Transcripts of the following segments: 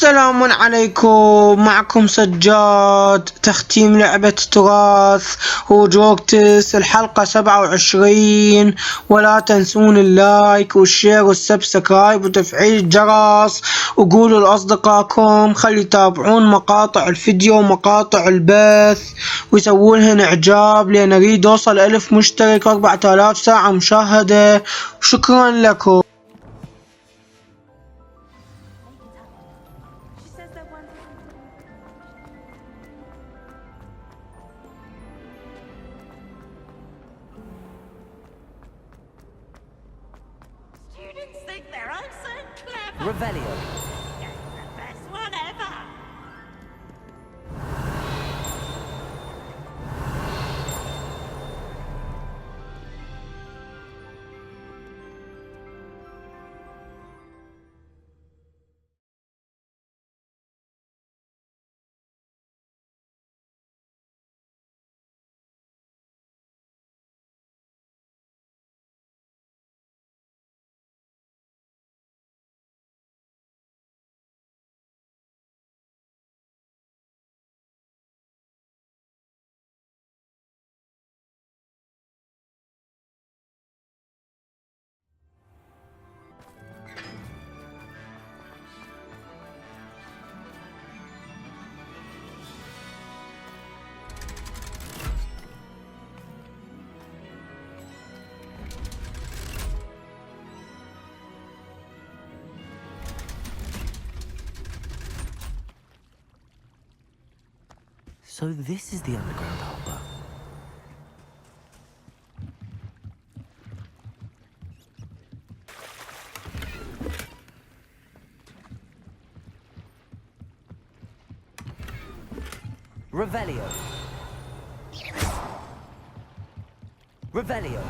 السلام عليكم، معكم سجاد. تختيم لعبة تراث هوجورتس الحلقة 27. ولا تنسون اللايك والشير والسبسكرايب وتفعيل الجرس، وقولوا لأصدقائكم خلي يتابعون مقاطع الفيديو ومقاطع البث ويسوونهن إعجاب، لأن أريد أوصل 1000 مشترك و4000 ساعة مشاهدة. شكرا لكم. Revelio. The best one ever. So this is the underground harbor. Revelio. Revelio.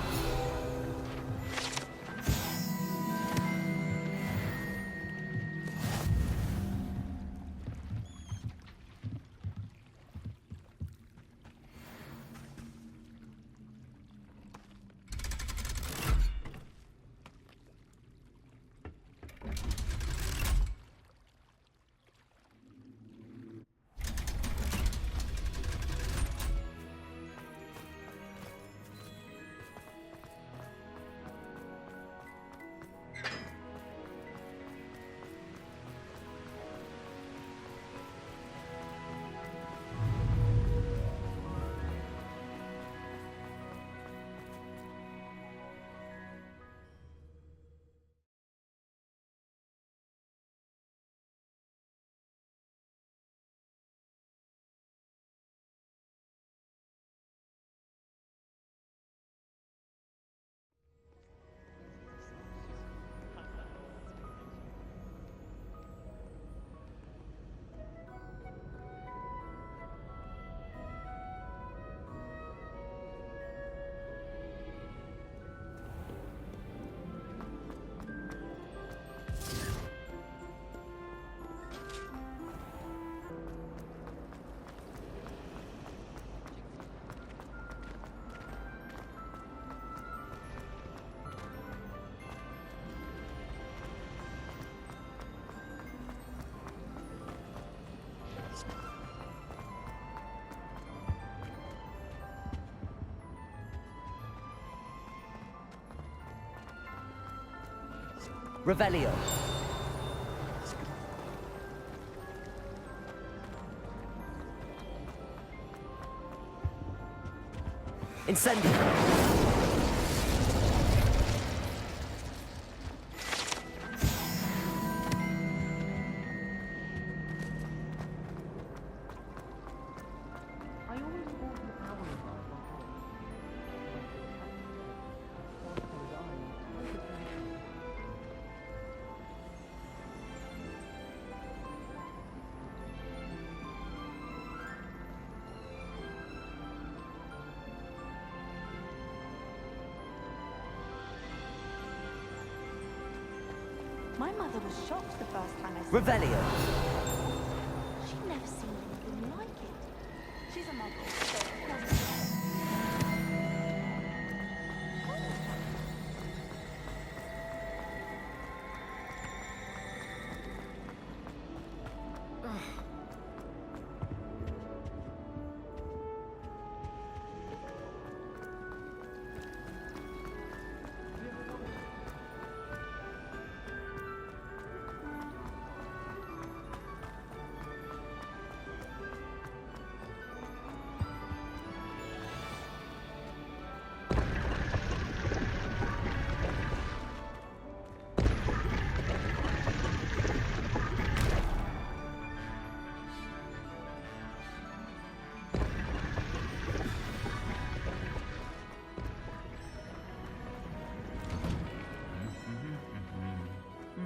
Revelio. Incendio. My mother was shocked the first time I saw Revelio. She'd never seen anything like it. She's a muggle, so of course.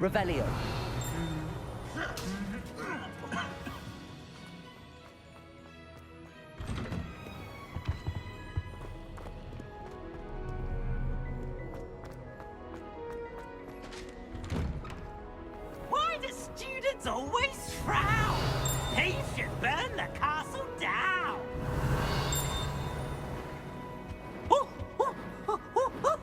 Revelio. Why do students always frown? They should burn the castle down. Oh, oh, oh, oh, oh.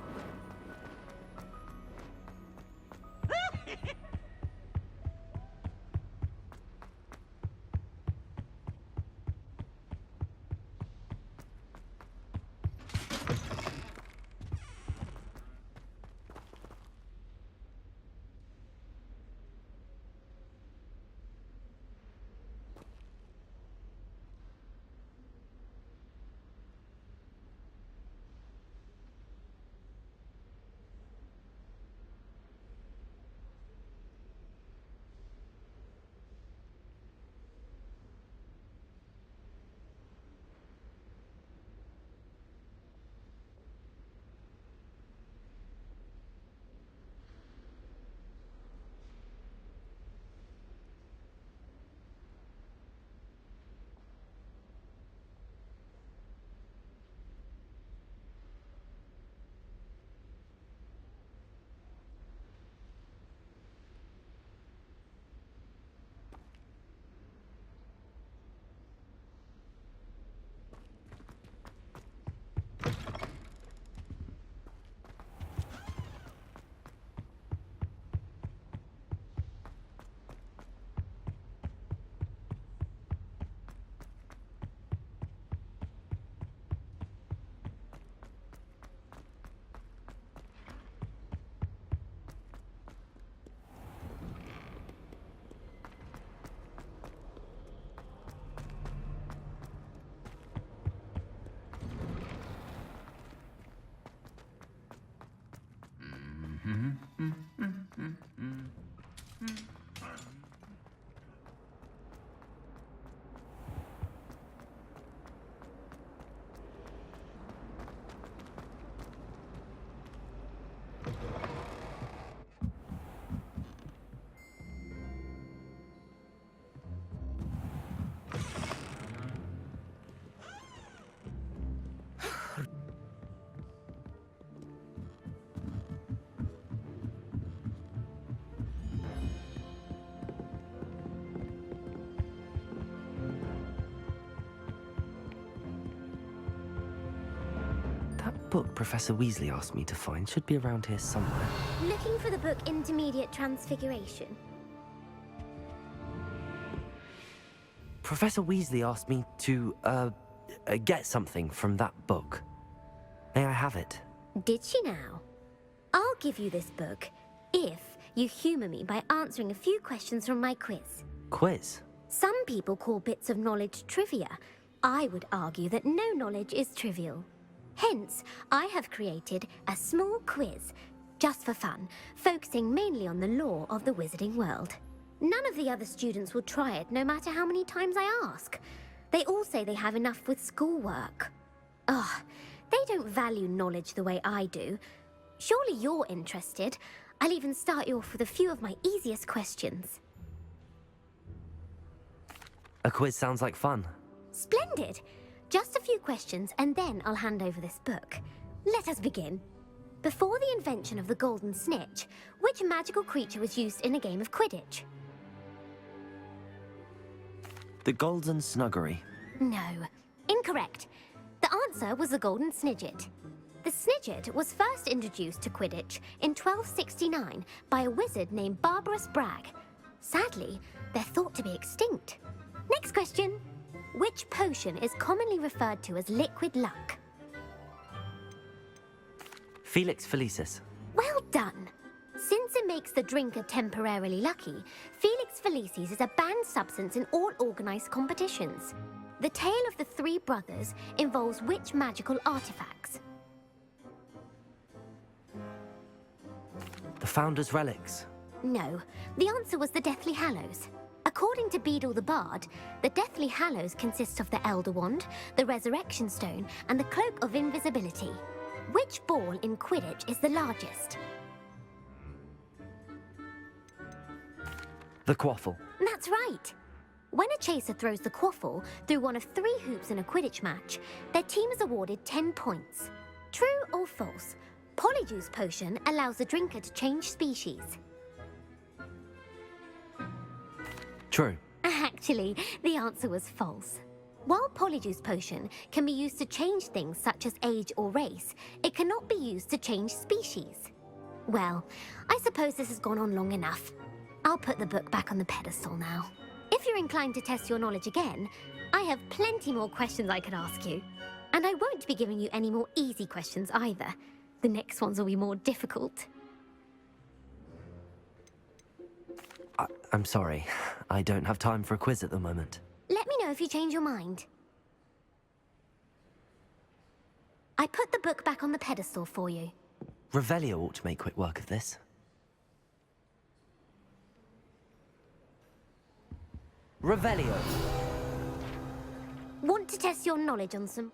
That book Professor Weasley asked me to find should be around here somewhere. Looking for the book Intermediate Transfiguration. Professor Weasley asked me to, get something from that book. May I have it? Did she now? I'll give you this book if you humour me by answering a few questions from my quiz. Quiz? Some people call bits of knowledge trivia. I would argue that no knowledge is trivial. Hence, I have created a small quiz, just for fun, focusing mainly on the lore of the wizarding world. None of the other students will try it, no matter how many times I ask. They all say they have enough with schoolwork. Ugh, they don't value knowledge the way I do. Surely you're interested. I'll even start you off with a few of my easiest questions. A quiz sounds like fun. Splendid! Just a few questions and then I'll hand over this book. Let us begin. Before the invention of the golden snitch, which magical creature was used in a game of Quidditch? The Golden Snuggery. No, incorrect. The answer was the golden snidget. The snidget was first introduced to Quidditch in 1269 by a wizard named Barbarous Bragg. Sadly, they're thought to be extinct. Next question. Which potion is commonly referred to as liquid luck? Felix Felicis. Well done. Since it makes the drinker temporarily lucky, Felix Felicis is a banned substance in all organised competitions. The tale of the three brothers involves which magical artifacts? The Founder's Relics. No, the answer was the Deathly Hallows. According to Beadle the Bard, the Deathly Hallows consists of the Elder Wand, the Resurrection Stone, and the Cloak of Invisibility. Which ball in Quidditch is the largest? The quaffle. That's right. When a chaser throws the quaffle through one of 3 hoops in a Quidditch match, their team is awarded 10 points. True or false? Polyjuice potion allows the drinker to change species. True. Actually, the answer was false. While Polyjuice potion can be used to change things such as age or race, it cannot be used to change species. Well, I suppose this has gone on long enough. I'll put the book back on the pedestal now. If you're inclined to test your knowledge again, I have plenty more questions I could ask you. And I won't be giving you any more easy questions either. The next ones will be more difficult. I'm sorry. I don't have time for a quiz at the moment. Let me know if you change your mind. I put the book back on the pedestal for you. Revelio ought to make quick work of this. Revelio. Want to test your knowledge on some...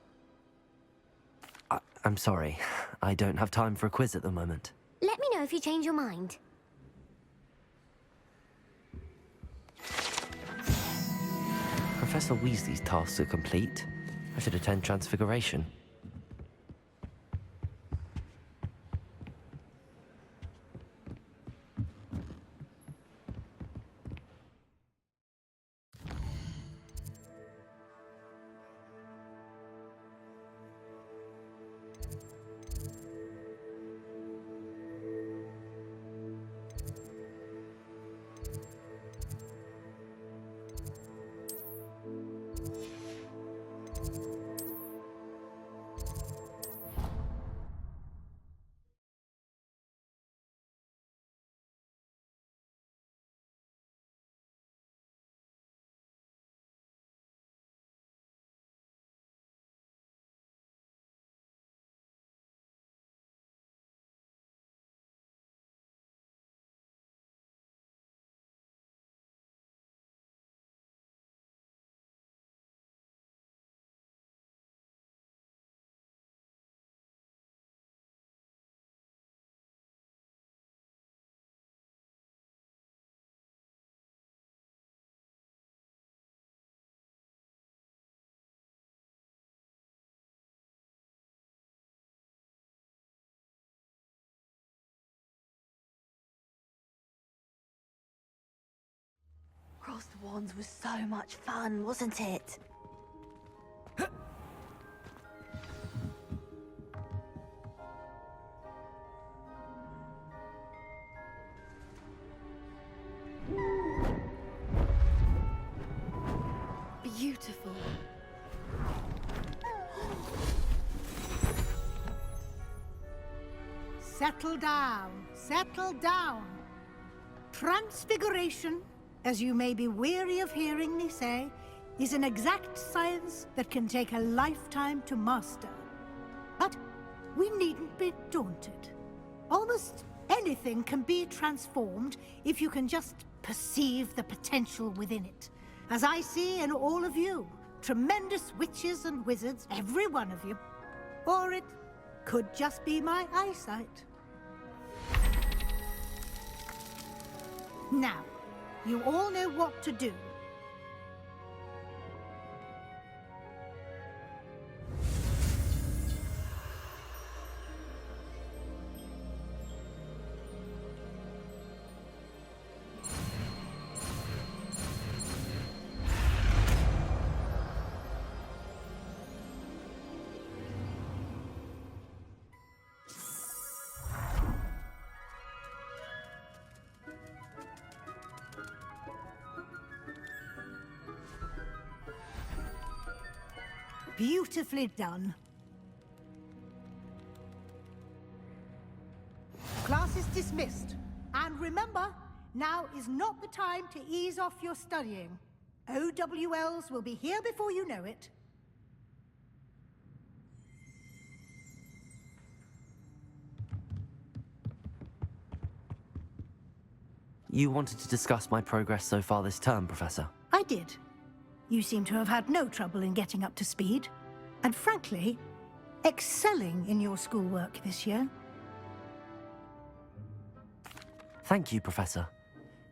I'm sorry. I don't have time for a quiz at the moment. Let me know if you change your mind. Professor Weasley's tasks are complete. I should attend Transfiguration. Crossed Wands was so much fun, wasn't it? Beautiful. Settle down, settle down. Transfiguration, as you may be weary of hearing me say, is an exact science that can take a lifetime to master. But we needn't be daunted. Almost anything can be transformed if you can just perceive the potential within it. As I see in all of you, tremendous witches and wizards, every one of you. Or it could just be my eyesight. Now, you all know what to do. Beautifully done. Class is dismissed. And remember, now is not the time to ease off your studying. OWLs will be here before you know it. You wanted to discuss my progress so far this term, Professor? I did. You seem to have had no trouble in getting up to speed. And frankly, excelling in your schoolwork this year. Thank you, Professor.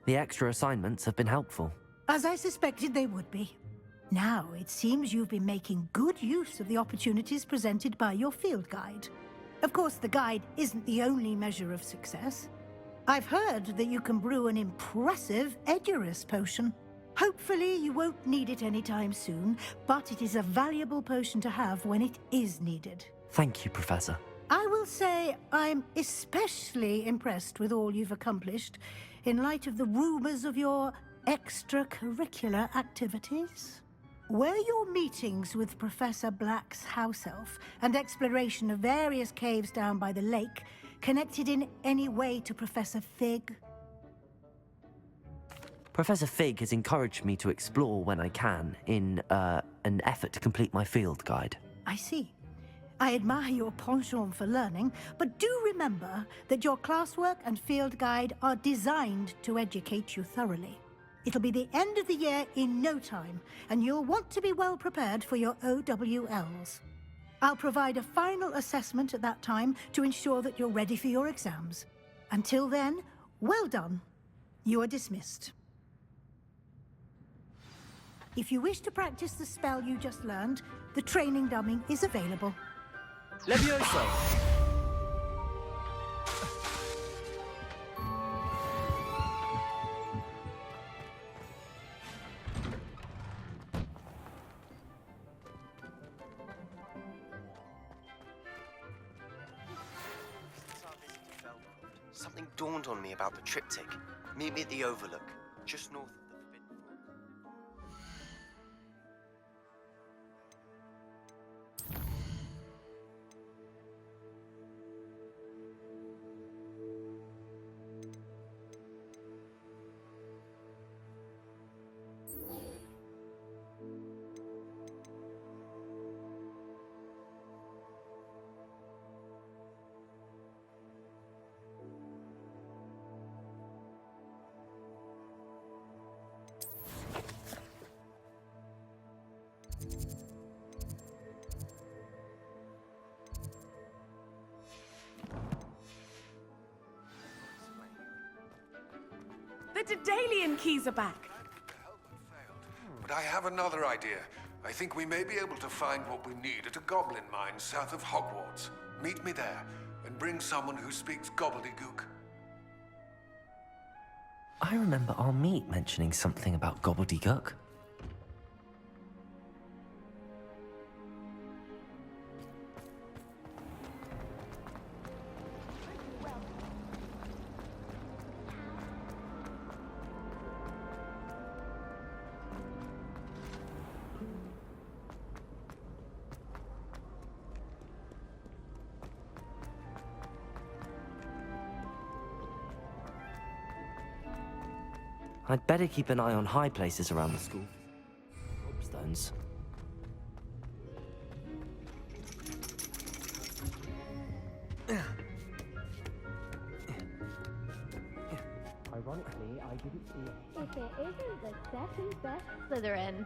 The extra assignments have been helpful. As I suspected they would be. Now, it seems you've been making good use of the opportunities presented by your field guide. Of course, the guide isn't the only measure of success. I've heard that you can brew an impressive Edurus potion. Hopefully, you won't need it anytime soon, but it is a valuable potion to have when it is needed. Thank you, Professor. I will say I'm especially impressed with all you've accomplished in light of the rumors of your extracurricular activities. Were your meetings with Professor Black's house elf and exploration of various caves down by the lake connected in any way to Professor Fig? Professor Fig has encouraged me to explore when I can in an effort to complete my field guide. I see. I admire your penchant for learning, but do remember that your classwork and field guide are designed to educate you thoroughly. It'll be the end of the year in no time, and you'll want to be well prepared for your OWLs. I'll provide a final assessment at that time to ensure that you're ready for your exams. Until then, well done. You are dismissed. If you wish to practice the spell you just learned, the training dummy is available. Levioso! Something dawned on me about the triptych. Meet me at the Overlook, just north of the Forbidden The Daedalian keys are back. But I have another idea. I think we may be able to find what we need at a goblin mine south of Hogwarts. Meet me there, and bring someone who speaks gobbledygook. I remember our meet mentioning something about gobbledygook. I'd better keep an eye on high places around the school. Stones. Ironically, I didn't see it. If it isn't the second best Slytherin.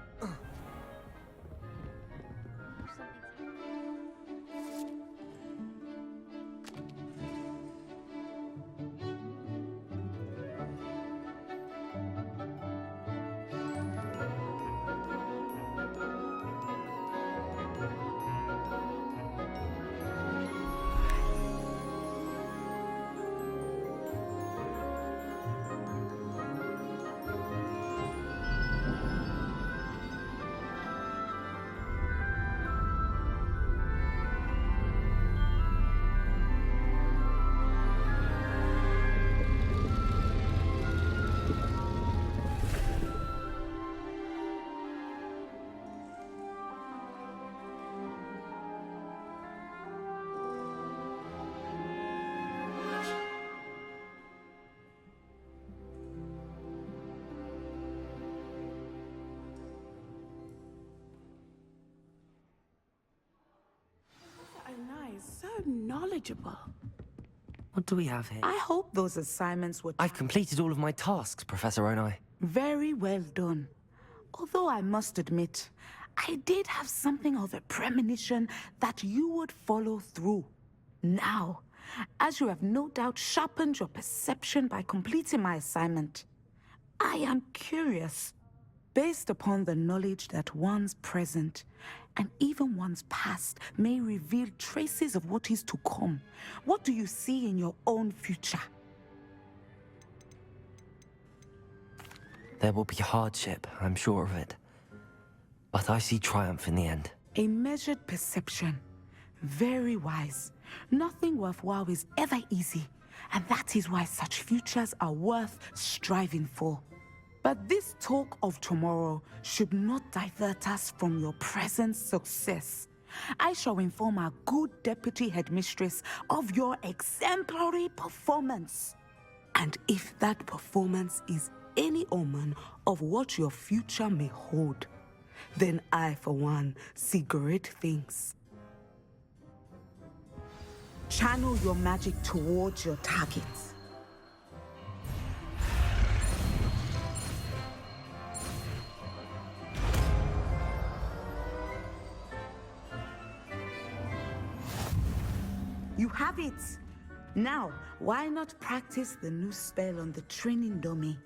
So knowledgeable. What do we have here? I hope those assignments were I've completed all of my tasks, Professor Onai. very well done. Although I must admit, I did have something of a premonition that you would follow through. Now, as you have no doubt sharpened your perception by completing my assignment, I am curious. Based upon the knowledge that one's present and even one's past may reveal traces of what is to come, what do you see in your own future? There will be hardship, I'm sure of it. But I see triumph in the end. A measured perception. Very wise. Nothing worthwhile is ever easy, and that is why such futures are worth striving for. But this talk of tomorrow should not divert us from your present success. I shall inform our good deputy headmistress of your exemplary performance. And if that performance is any omen of what your future may hold, then I, for one, see great things. Channel your magic towards your targets. You have it! Now, why not practice the new spell on the training dummy?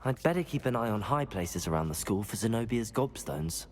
I'd better keep an eye on high places around the school for Zenobia's gobstones.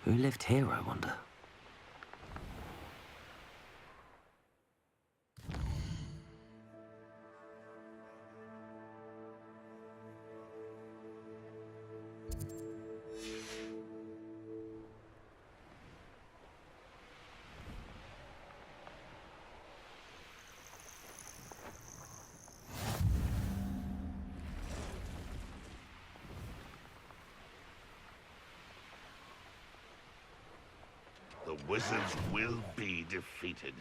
Who lived here, I wonder? The wizards will be defeated.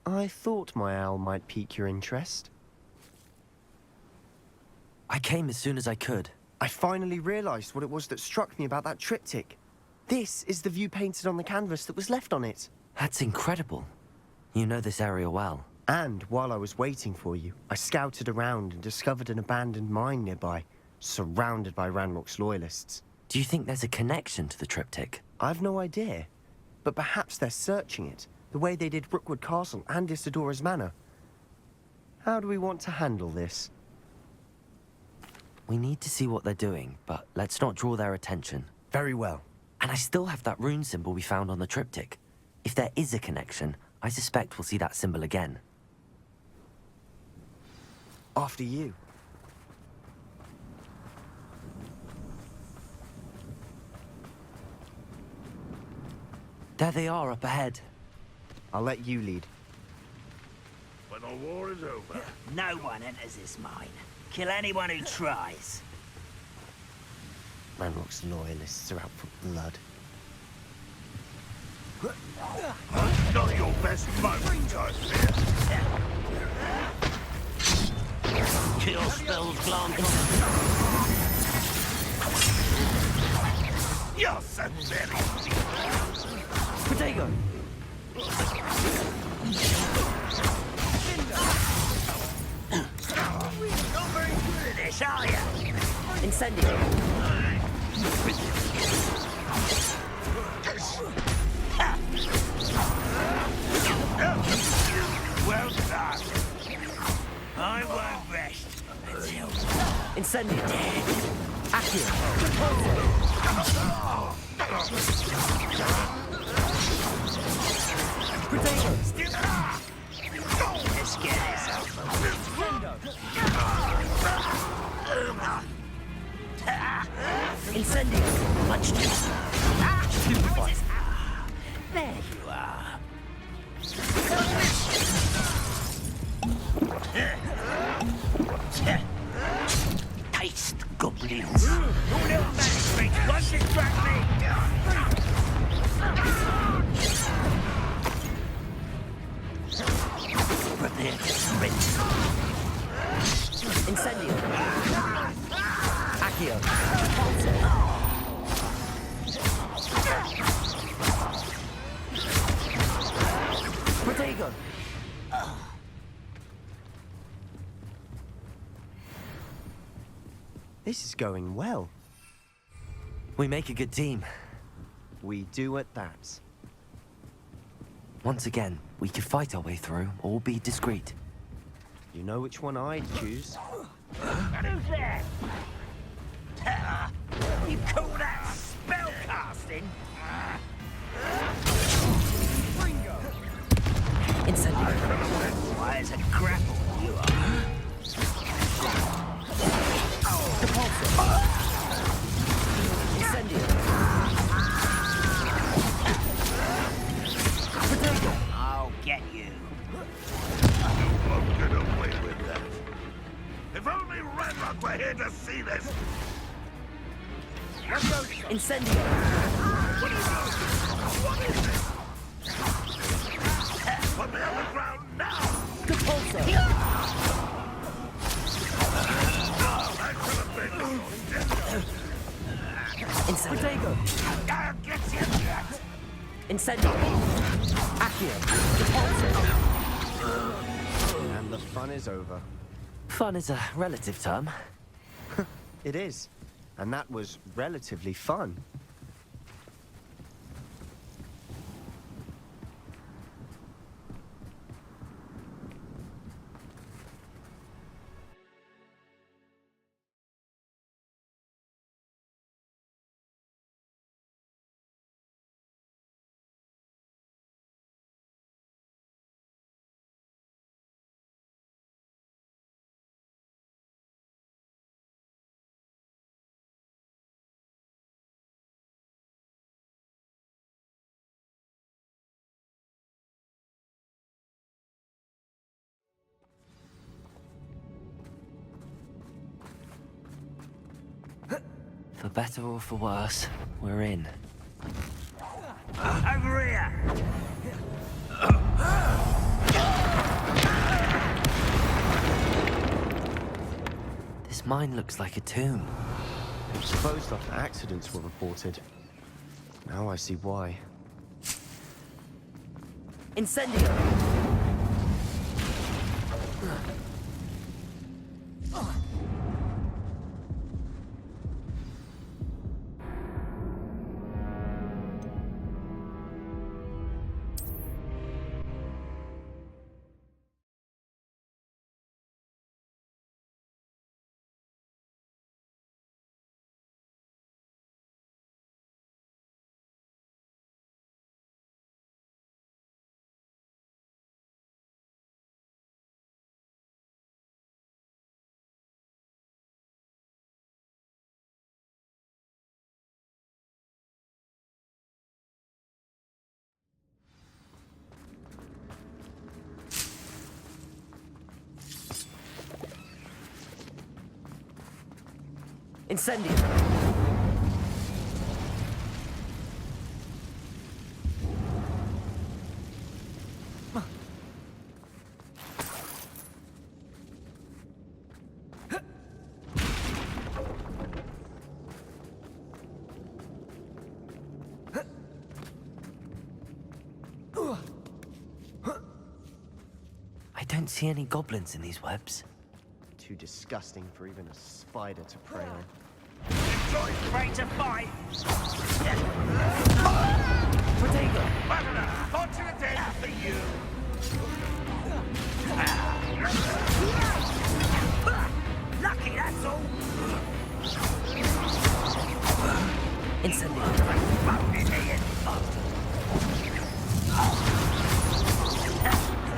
I thought my owl might pique your interest. I came as soon as I could. I finally realized what it was that struck me about that triptych. This is the view painted on the canvas that was left on it. That's incredible. You know this area well. And while I was waiting for you, I scouted around and discovered an abandoned mine nearby, surrounded by Ranrock's loyalists. Do you think there's a connection to the triptych? I've no idea, but perhaps they're searching it, the way they did Rookwood Castle and Isidora's Manor. How do we want to handle this? We need to see what they're doing, but let's not draw their attention. Very well. And I still have that rune symbol we found on the triptych. If there is a connection, I suspect we'll see that symbol again. After you. There they are up ahead. I'll let you lead. When the war is over. No one enters this mine. Kill anyone who tries. Ranrock's loyalists are out for blood. Not your best moment, I fear. Kill spells glance. You're so very... Potato! Not very good at this, are you? Incendio! Well done. I won't rest until Incendio! Accio! Potato! let's get this Incendio! much too. Stupefy! There you are. Taste goblins. Your little manuscript won't distract me. Prepare to sprint. Incendio! Accio! Potato! This is going well. We make a good team. We do at that. Once again, we could fight our way through or be discreet. You know which one I'd choose. And who's there? You call that spell casting? Incendio! Why is a grapple you are? Incendio! Potato! I'll get you. You won't get away with that. If only Ranrock were here to see this. Incendio! What is this? What is this? Put me on the ground now! Capulso! That could have been Potato! I'll get you yet. Incendio! Accio! Capulso! And the fun is over. Fun is a relative term. It is. And that was relatively fun. For better or for worse, we're in. Over here. This mine looks like a tomb. Closed after accidents were reported. Now I see why. Incendio! Incendio! I don't see any goblins in these webs. Too disgusting for even a spider to prey on. Ready to fight! Protego! Battler, on to the den for you! Lucky, that's all! Incendio!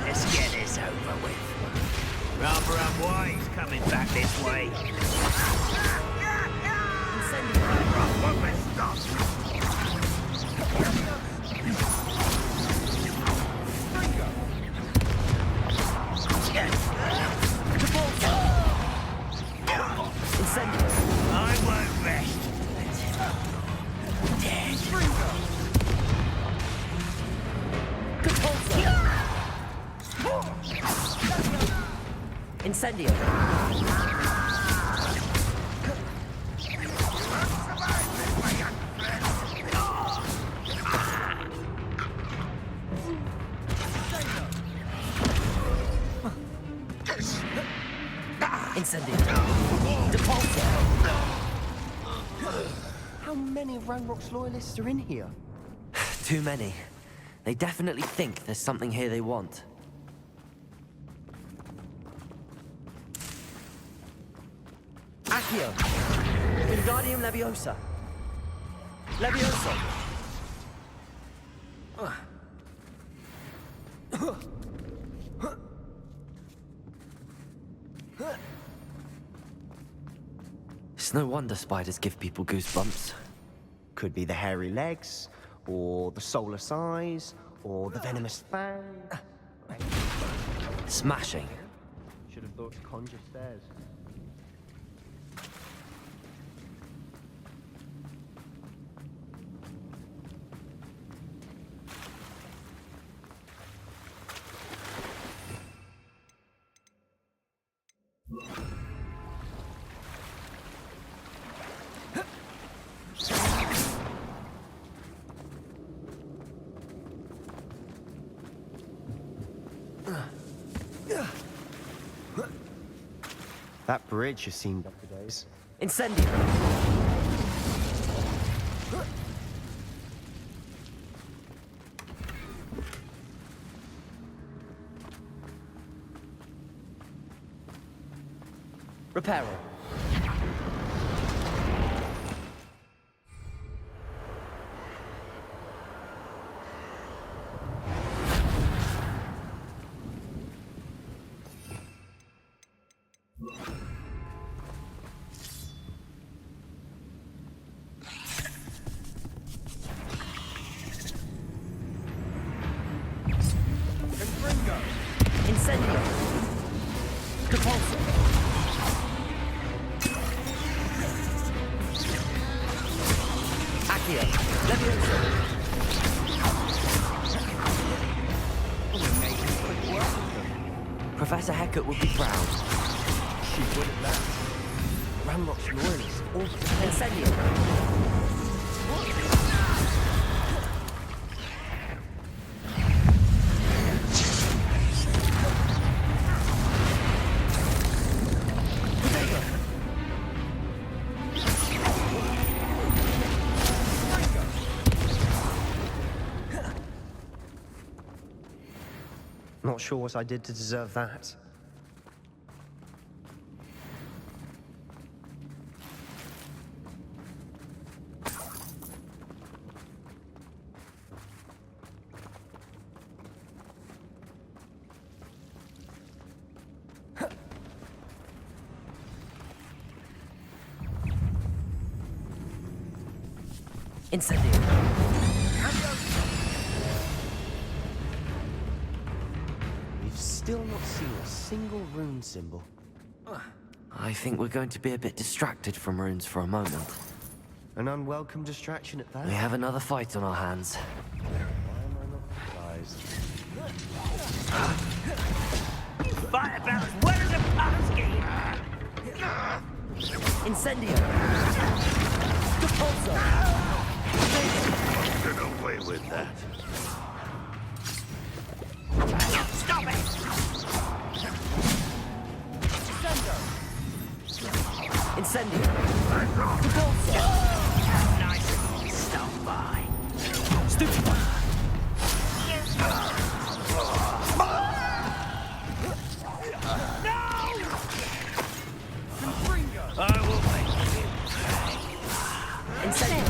Let's get this over with. Rather unwise coming back this way. What messed up? Incendio! I won't rest. Incendio! Incendio! Depulso! How many Ranrock's loyalists are in here? Too many. They definitely think there's something here they want. Accio! Wingardium Leviosa! Leviosa! It's no wonder spiders give people goosebumps. Could be the hairy legs, or the soulless eyes, or the venomous fang. Smashing. Should have thought to conjure stairs. That bridge has seen better days. Incendio! Reparo. Incendio! Depulso! Accio! Leviosa! Professor Hecat would be proud. She would at that. Ranrock's loyalists Incendio. Not sure what I did to deserve that. Incendio. We've still not seen a single rune symbol. I think we're going to be a bit distracted from runes for a moment. An unwelcome distraction at that. We have another fight on our hands. Why am I not surprised? Fight about as well as a Pumsky! Incendio. Depulso. Get away with that. Stop it! Incendio. Nice of you to stop by. Stupid. I will make you pay. Incendio.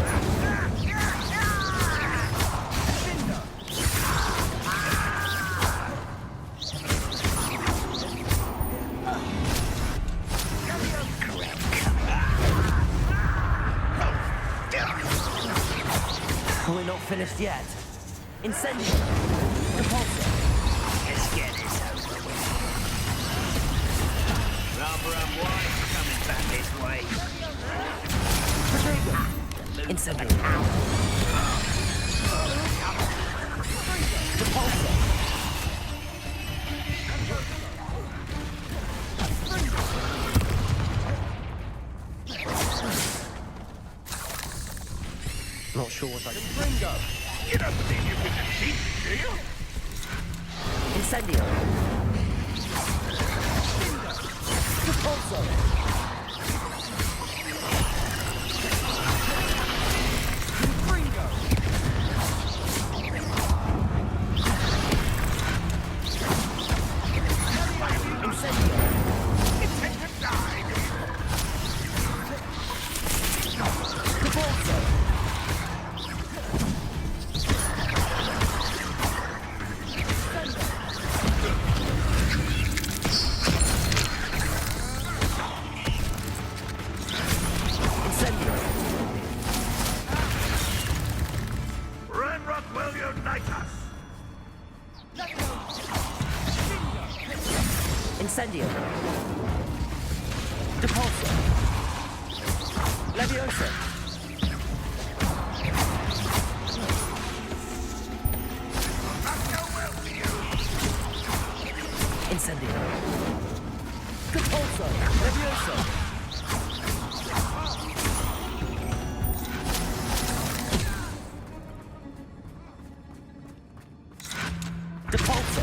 We're not finished yet. Incendio. Depulso. Let's get this over with. Rubber and white coming back this way. Incendio. Depulso. Not sure what I did. You don't believe you can defeat me, do you? Incendio. Depulso. Ranrock will unite us! Incendio. Depulso. Leviosa. Incendio. Depulso. Leviosa. Depulso.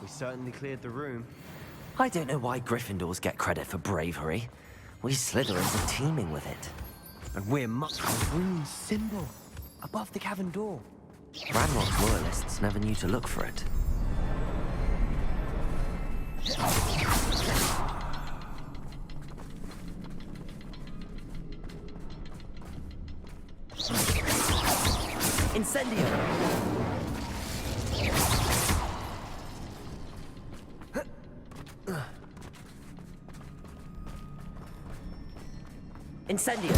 We certainly cleared the room. I don't know why Gryffindors get credit for bravery. We Slytherins are teeming with it. And we're much a rune symbol above the cavern door. Ranrock's loyalists never knew to look for it. Incendio! Incendio!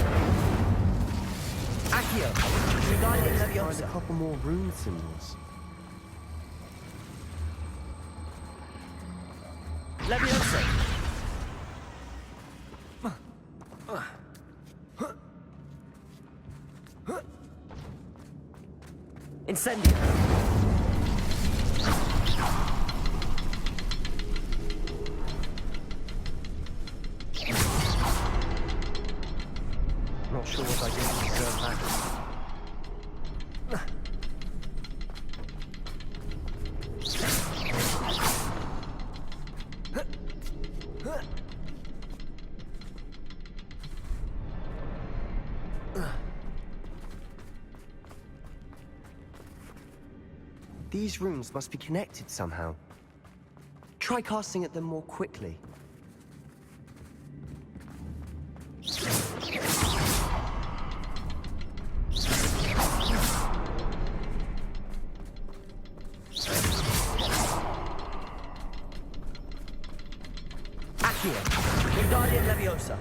Accio! Regarding Find a Leviosa. couple more rune symbols. Leviosa! Incendio! These rooms must be connected somehow. Try casting at them more quickly. Accio, Wingardium Leviosa.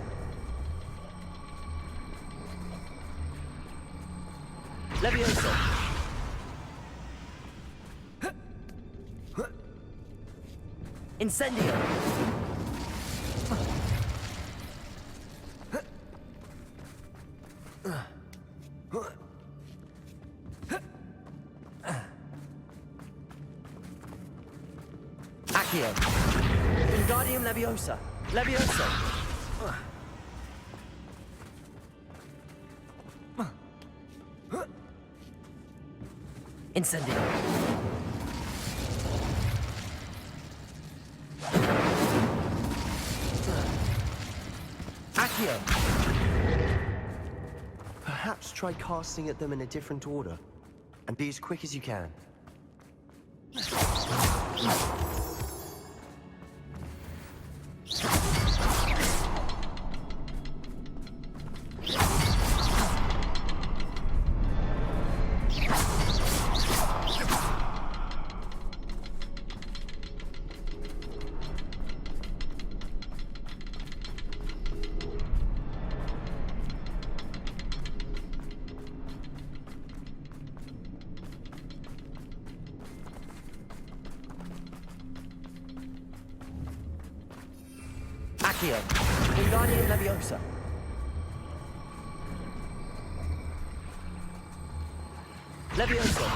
Leviosa. Incendio! Accio! Wingardium Leviosa! Leviosa! Incendio! Perhaps try casting at them in a different order, and be as quick as you can. Accio, Wingardium Leviosa. Leviosa.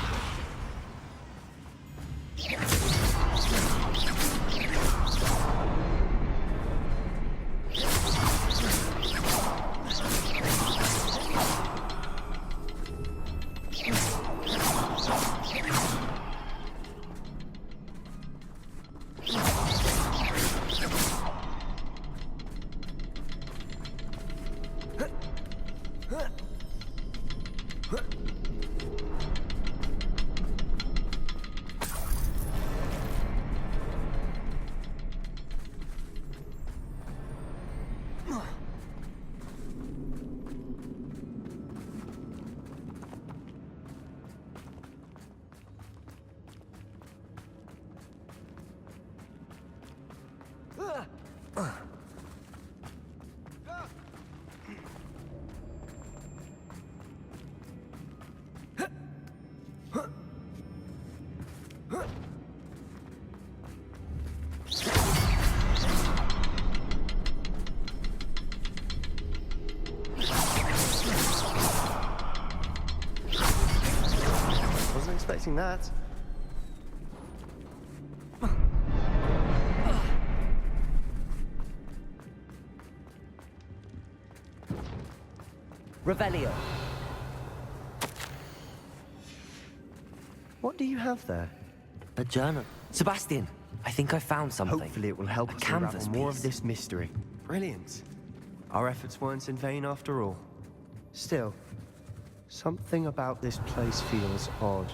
Wasn't expecting that. Revelio. What do you have there? A journal. Sebastian, I think I found something. Hopefully it will help us unravel more of this mystery. Brilliant. Our efforts weren't in vain after all. Still, something about this place feels odd.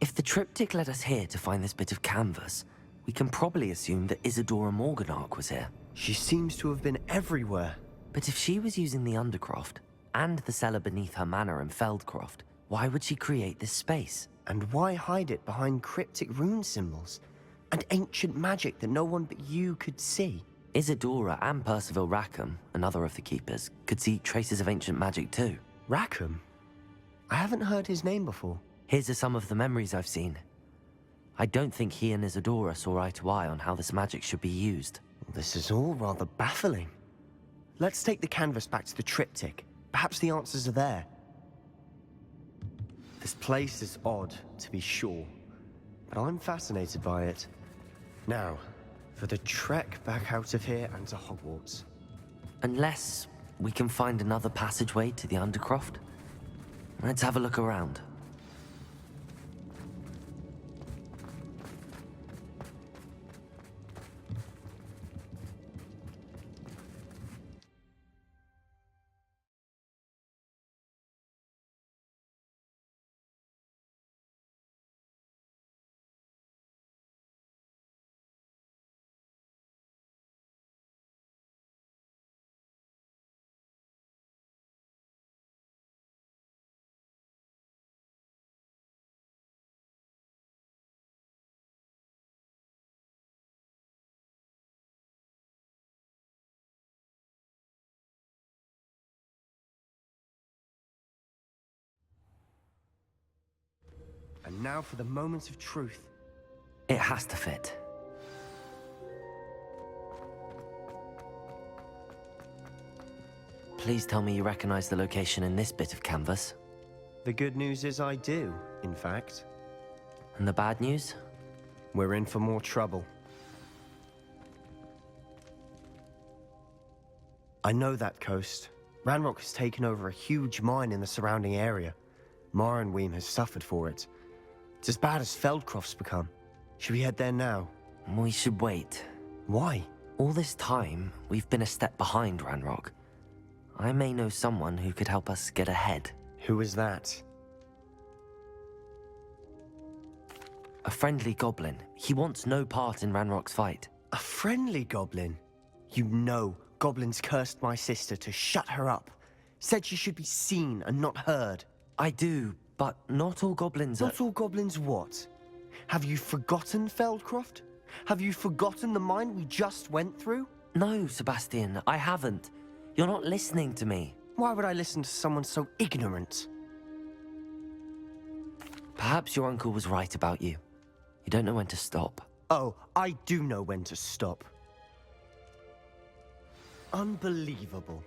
If the triptych led us here to find this bit of canvas, we can probably assume that Isadora Morganach was here. She seems to have been everywhere. But if she was using the Undercroft, and the cellar beneath her manor in Feldcroft, why would she create this space? And why hide it behind cryptic rune symbols? And ancient magic that no one but you could see? Isadora and Percival Rackham, another of the Keepers, could see traces of ancient magic too. Rackham? I haven't heard his name before. Here's are some of the memories I've seen. I don't think he and Isadora saw eye to eye on how this magic should be used. This is all rather baffling. Let's take the canvas back to the triptych. Perhaps the answers are there. This place is odd, to be sure. but I'm fascinated by it. Now, for the trek back out of here and to Hogwarts. Unless we can find another passageway to the Undercroft. Let's have a look around. And now for the moment of truth. It has to fit. Please tell me you recognize the location in this bit of canvas. The good news is I do, in fact. And the bad news? We're in for more trouble. I know that coast. Ranrock has taken over a huge mine in the surrounding area. Mornweem has suffered for it. It's as bad as Feldcroft's become. Should we head there now? We should wait. Why? All this time, we've been a step behind Ranrock. I may know someone who could help us get ahead. Who is that? A friendly goblin. He wants no part in Ranrock's fight. A friendly goblin? You know, goblins cursed my sister to shut her up. Said she should be seen and not heard. I do, but not all goblins are... Not all goblins what? Have you forgotten Feldcroft? Have you forgotten the mine we just went through? No, Sebastian, I haven't. You're not listening to me. Why would I listen to someone so ignorant? Perhaps your uncle was right about you. You don't know when to stop. Oh, I do know when to stop. Unbelievable.